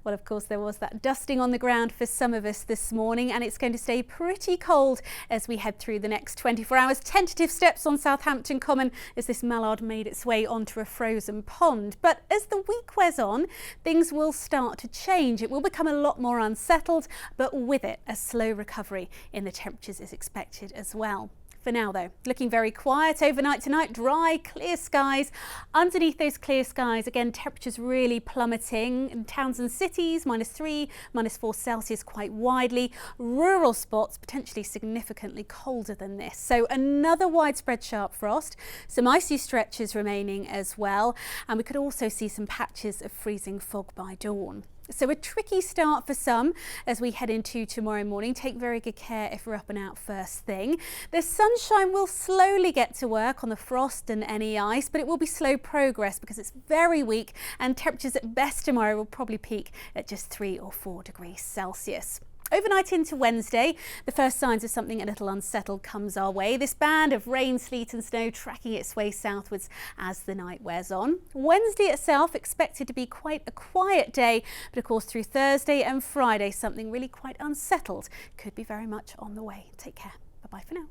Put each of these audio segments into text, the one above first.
Well, of course, there was that dusting on the ground for some of us this morning, and it's going to stay pretty cold as we head through the next 24 hours. Tentative steps on Southampton Common as this mallard made its way onto a frozen pond. But as the week wears on, things will start to change. It will become a lot more unsettled, but with it, a slow recovery in the temperatures is expected as well. For now though, looking very quiet overnight tonight, dry, clear skies. Underneath those clear skies, again, temperatures really plummeting. In towns and cities, -3, -4 Celsius quite widely. Rural spots potentially significantly colder than this. So another widespread sharp frost, some icy stretches remaining as well. And we could also see some patches of freezing fog by dawn. So a tricky start for some as we head into tomorrow morning. Take very good care if we're up and out first thing. The sunshine will slowly get to work on the frost and any ice, but it will be slow progress because it's very weak, and temperatures at best tomorrow will probably peak at just 3 or 4 degrees Celsius. Overnight into Wednesday, the first signs of something a little unsettled comes our way. This band of rain, sleet and snow tracking its way southwards as the night wears on. Wednesday itself expected to be quite a quiet day, but of course through Thursday and Friday, something really quite unsettled could be very much on the way. Take care. Bye-bye for now.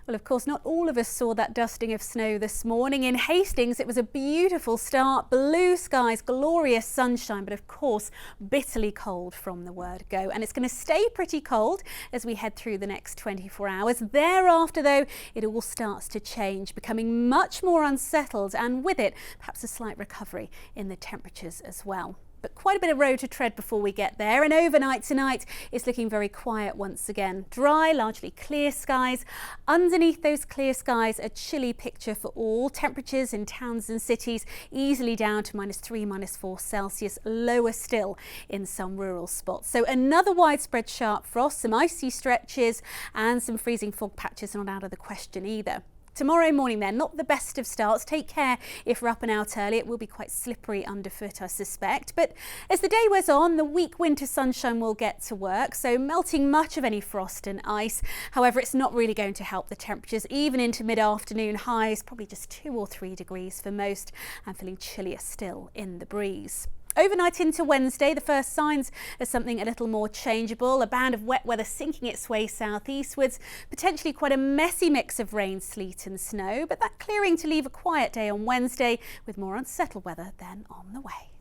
Well, of course, not all of us saw that dusting of snow this morning. In Hastings, it was a beautiful start, blue skies, glorious sunshine, but of course, bitterly cold from the word go. And it's going to stay pretty cold as we head through the next 24 hours. Thereafter, though, it all starts to change, becoming much more unsettled, and with it, perhaps a slight recovery in the temperatures as well. But quite a bit of road to tread before we get there. And overnight tonight, it's looking very quiet once again. Dry, largely clear skies. Underneath those clear skies, a chilly picture for all. Temperatures in towns and cities easily down to -3, -4 Celsius, lower still in some rural spots. So another widespread sharp frost, some icy stretches and some freezing fog patches not out of the question either. Tomorrow morning then, not the best of starts. Take care if we're up and out early. It will be quite slippery underfoot, I suspect. But as the day wears on, the weak winter sunshine will get to work, so melting much of any frost and ice. However, it's not really going to help the temperatures, even into mid-afternoon highs, probably just 2 or 3 degrees for most, and feeling chillier still in the breeze. Overnight into Wednesday, the first signs of something a little more changeable. A band of wet weather sinking its way southeastwards, potentially quite a messy mix of rain, sleet and snow, but that clearing to leave a quiet day on Wednesday with more unsettled weather then on the way.